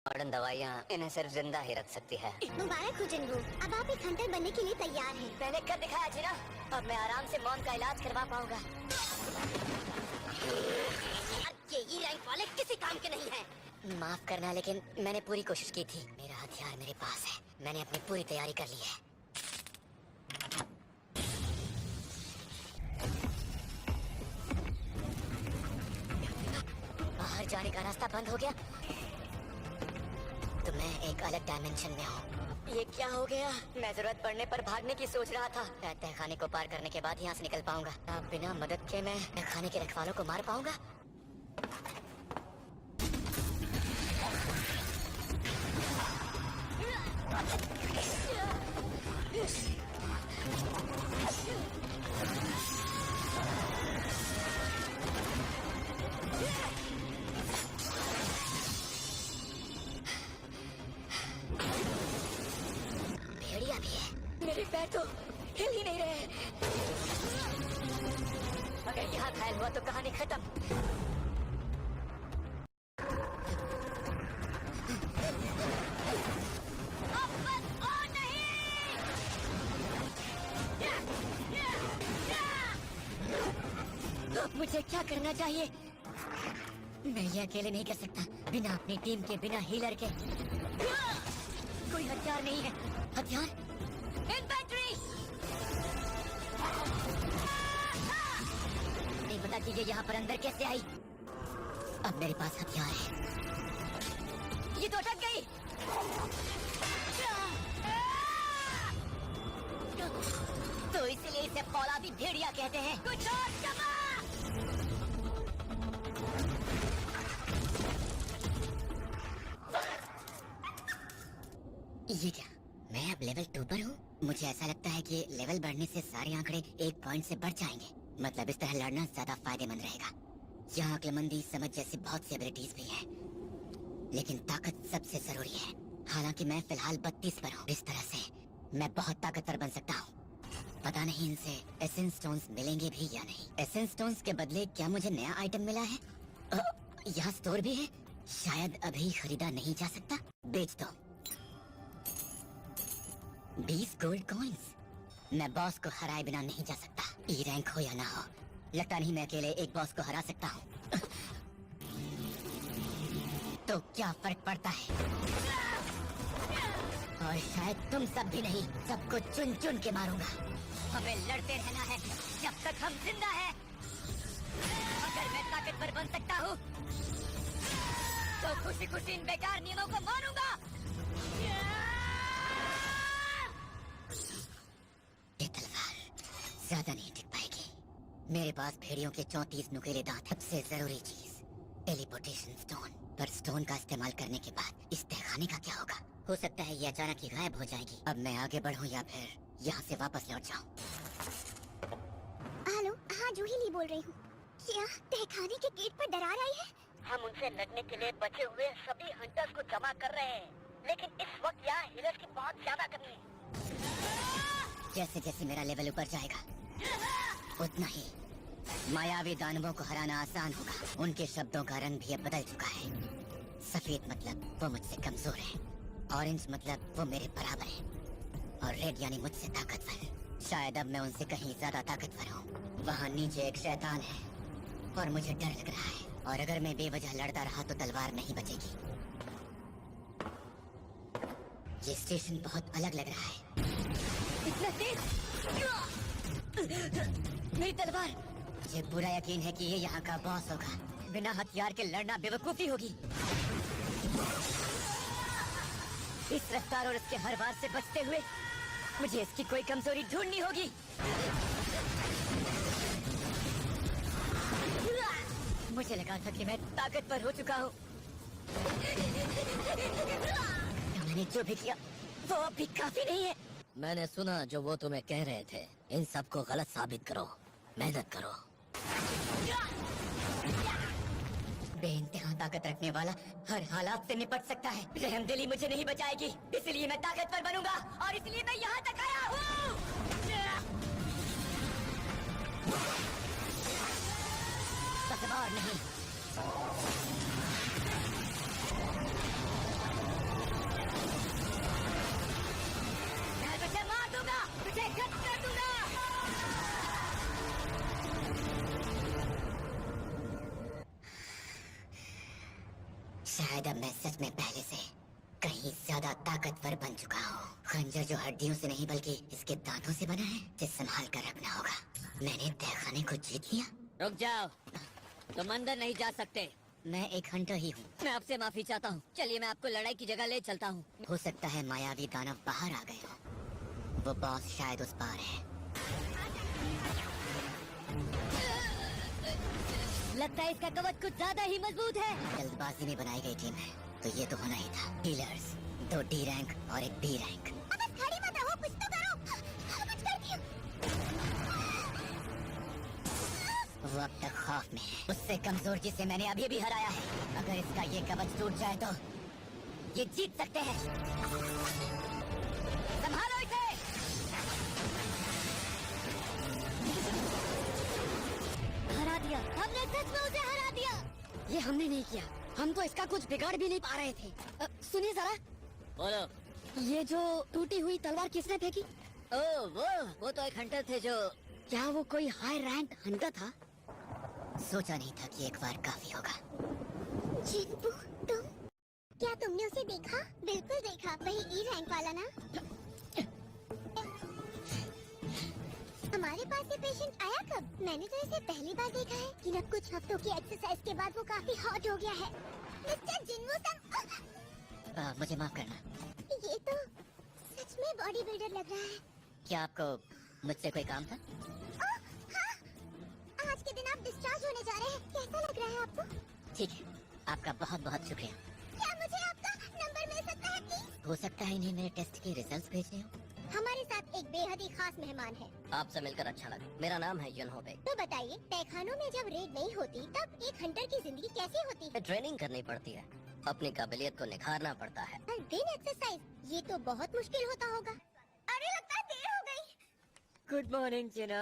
Modern दवाइयाँ इन्हें सिर्फ जिंदा ही रख सकती है। मुबारक हो जिन्गू, अब आप एक हंटर बनने के लिए तैयार हैं। मैंने कर दिखाया जीना, अब मैं आराम से मॉन का इलाज करवा पाऊंगा। ये रैंक वाले किसी काम के नहीं हैं। माफ करना, लेकिन मैंने पूरी कोशिश की थी। मेरा हथियार मेरे पास है, मैंने अपनी पूरी तैयारी कर ली है। बाहर जाने का रास्ता बंद हो गया तो मैं एक अलग डायमेंशन में हूँ। ये क्या हो गया? मैं जरूरत पड़ने पर भागने की सोच रहा था। तहखाने को पार करने के बाद यहाँ से निकल पाऊंगा। अब बिना मदद के मैं तहखाने के रखवालों को मार पाऊंगा? भेड़िया भी है। मेरे पैर तो हिल ही नहीं रहे। अगर यहाँ घायल हुआ तो कहानी खत्म। अब मुझे क्या करना चाहिए? मैं ये अकेले नहीं कर सकता, बिना अपनी टीम के, बिना हीलर के। कोई हथियार नहीं है। हथियार? इन्फेंट्री! नहीं पता कि ये यहाँ पर अंदर कैसे आई। अब मेरे पास हथियार है। ये तो अटक गई। तो इसलिए इसे फौलादी भेड़िया कहते हैं। कुछ और जमा! ये क्या? मैं अब लेवल 2 पर हूँ। मुझे ऐसा लगता है कि लेवल बढ़ने से सारे आंकड़े एक पॉइंट से बढ़ जाएंगे। मतलब इस तरह लड़ना ज्यादा फायदेमंद रहेगा। यहाँ अक्लमंदी, समझ जैसी बहुत सी एबिलिटीज भी हैं, लेकिन ताकत सबसे जरूरी है। हालांकि मैं फिलहाल 32 पर हूँ। इस तरह से मैं बहुत ताकतवर बन सकता हूँ। पता नहीं इनसे एसेंस स्टोन्स मिलेंगे भी या नहीं। एसेंस स्टोन्स के बदले क्या मुझे नया आइटम मिला है? यहाँ स्टोर भी है। शायद अभी खरीदा नहीं जा सकता। बेच दो। 20 गोल्ड कॉइंस। मैं बॉस को हराए बिना नहीं जा सकता। ई रैंक हो या ना हो, लगता नहीं मैं अकेले एक बॉस को हरा सकता हूँ। तो क्या फर्क पड़ता है? और शायद तुम सब भी नहीं, सबको चुन चुन के मारूंगा। हमें लड़ते रहना है जब तक हम जिंदा हैं। अगर मैं ताकतवर बन सकता हूँ तो खुशी खुशी इन बेकार नियमों को मानूंगा। ये तलवार ज्यादा नहीं टिक पाएगी। मेरे पास भेड़ियों के 34 नुकीले दांत। सबसे जरूरी चीज टेलीपोर्टेशन स्टोन। पर स्टोन का इस्तेमाल करने के बाद इस तहखाने का क्या होगा? हो सकता है ये अचानक ही गायब हो जाएगी। अब मैं आगे बढ़ूं या फिर यहाँ से वापस लौट जाऊं? हेलो, हाँ जूही ली बोल रही हूँ। क्या तहखाने के गेट पर दरार आई है? हम उनसे लड़ने के लिए बचे हुए सभी हंटर्स को जमा कर रहे हैं, लेकिन इस वक्त यहाँ हीलर्स की बहुत ज्यादा कमी है। जैसे जैसे मेरा लेवल ऊपर जाएगा उतना ही मायावी दानवों को हराना आसान होगा। उनके शब्दों का रंग भी अब बदल चुका है। सफेद मतलब वो मुझसे कमजोर है, ऑरेंज मतलब वो मेरे बराबर है, और रेड यानी मुझसे ताकतवर। शायद अब मैं उनसे कहीं ज्यादा ताकतवर हूँ। वहाँ नीचे एक शैतान है और मुझे डर लग रहा है, और अगर मैं बेवजह लड़ता रहा तो तलवार नहीं बचेगी। ये स्टेशन बहुत अलग लग रहा है। इतना तेज! मेरी तलवार! मुझे पूरा यकीन है कि ये यहाँ का बॉस होगा। बिना हथियार के लड़ना बेवकूफी होगी। इस रफ्तार और इसके हर वार से बचते हुए मुझे इसकी कोई कमजोरी ढूंढनी होगी। मुझे लगा था कि मैं ताकतवर हो चुका हूँ। मैंने जो भी किया वो अब भी काफी नहीं है। मैंने सुना जो वो तुम्हें कह रहे थे। इन सबको गलत साबित करो, मेहनत करो। बेइंतहा ताकत रखने वाला हर हालात से निपट सकता है। रहमदिली मुझे नहीं बचाएगी, इसलिए मैं ताकतवर बनूंगा, और इसलिए मैं यहाँ तक आया हूँ। बस और नहीं। शायद अब मैं सच में पहले से कहीं ज्यादा ताकतवर बन चुका हूँ। खंजर जो हड्डियों से नहीं बल्कि इसके दांतों से बना है, जिसे संभाल कर रखना होगा। मैंने तहखाने को जीत लिया। रुक जाओ, तुम अंदर नहीं जा सकते। मैं एक हंटर ही हूँ। मैं आपसे माफी चाहता हूँ। चलिए मैं आपको लड़ाई की जगह ले चलता हूँ। हो सकता है मायावी दानव बाहर आ गए हो। वो बॉस शायद उस पार है। लगता है इसका कवच कुछ ज्यादा ही मजबूत है। जल्दबाजी में बनाई गई टीम है, तो ये तो होना ही था। हीलर्स 2 D रैंक और 1 B रैंक। अब बस खड़ी मत रहो, कुछ तो करो। कुछ करती हूँ। वक्त खौफ में है, उससे कमजोर जिसे मैंने अभी अभी हराया है। अगर इसका ये कवच टूट जाए तो ये जीत सकते हैं। संभालो इसे। हरा दिया, हमने सच में उसे हरा दिया। ये हमने नहीं किया, हम तो इसका कुछ बिगाड़ भी नहीं पा रहे थे। सुनिए जरा। बोलो। ये जो टूटी हुई तलवार किसने फेंकी? ओह वो तो एक हंटर थे जो। क्या वो कोई हाई रैंक हंटर था? सोचा नहीं था कि एक बार काफी होगा। जिन्बू, तुम? क्या तुमने उसे देखा? बिल्कुल देखा, वही E रैंक वाला ना? हमारे पास ये पेशेंट आया कब? मैंने तो इसे पहली बार देखा है, लेकिन अब कुछ हफ्तों की एक्सरसाइज के बाद वो काफी हॉट हो गया है। मिस्टर जिन्बू संग, मुझे माफ करना। ये तो सच में बॉडी बिल्डर लग रहा है। क्या आपको मुझसे कोई काम था? हाँ, आज के दिन आप डिस्चार्ज होने जा रहे हैं। कैसा लग रहा है आपको? ठीक है, आपका बहुत बहुत शुक्रिया। क्या मुझे आपका नंबर मिल सकता है प्लीज? हो सकता है इन्हें मेरे टेस्ट के रिजल्ट्स भेजने हो। हमारे साथ एक बेहद ही खास मेहमान है। आपसे मिलकर अच्छा लगा। मेरा नाम है युन होबे। तो बताइए, तहखानों में जब रेड नहीं होती तब एक हंटर की जिंदगी कैसी होती है? ट्रेनिंग करनी पड़ती है, अपनी काबिलियत को निखारना पड़ता है। हर दिन एक्सरसाइज, ये तो बहुत मुश्किल होता होगा। अरे लगता है देर हो गई। गुड मॉर्निंग जिना।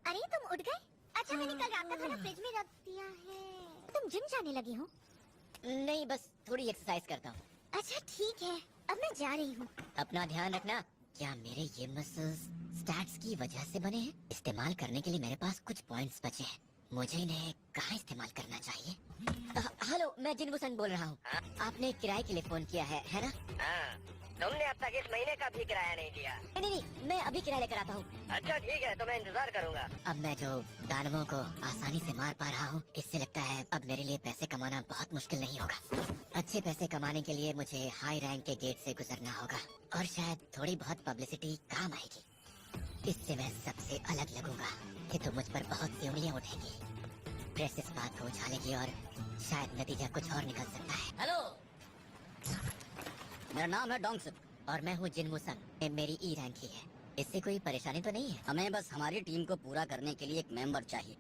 अरे तुम उठ गए? अच्छा, मैंने कल रात का खाना फ्रिज में रख दिया है। तुम जिम जाने लगी हो? नहीं, बस थोड़ी एक्सरसाइज करता हूँ। अच्छा ठीक है, अब मैं जा रही हूँ। अपना ध्यान रखना। क्या मेरे ये मसल्स स्टैट्स की वजह से बने हैं? इस्तेमाल करने के लिए मेरे पास कुछ पॉइंट्स बचे हैं। मुझे इन्हें कहाँ इस्तेमाल करना चाहिए? हेलो, मैं जिन्बू संग बोल रहा हूँ। आपने किराए के लिए फोन किया है ना? हाँ, तुमने अब तक इस महीने का भी किराया नहीं दिया। नहीं, मैं अभी किराया लेकर आता हूँ। अच्छा ठीक है, तो मैं इंतजार करूँगा। अब मैं जो दानवों को आसानी से मार पा रहा हूँ, इससे लगता है अब मेरे लिए पैसे कमाना बहुत मुश्किल नहीं होगा। अच्छे पैसे कमाने के लिए मुझे हाई रैंक के गेट से गुजरना होगा और शायद थोड़ी बहुत पब्लिसिटी काम आएगी। इससे मैं सबसे अलग लगूंगा कि तो मुझ पर बहुत सी उंगलियां उठेंगी। प्रेस इस बात को उछालेगी और शायद नतीजा कुछ और निकल सकता है। हेलो, मेरा नाम है डोंगसुक और मैं हूँ जिन्बू संग। मेरी E रैंक ही है। इससे कोई परेशानी तो नहीं है? हमें बस हमारी टीम को पूरा करने के लिए एक मेंबर चाहिए।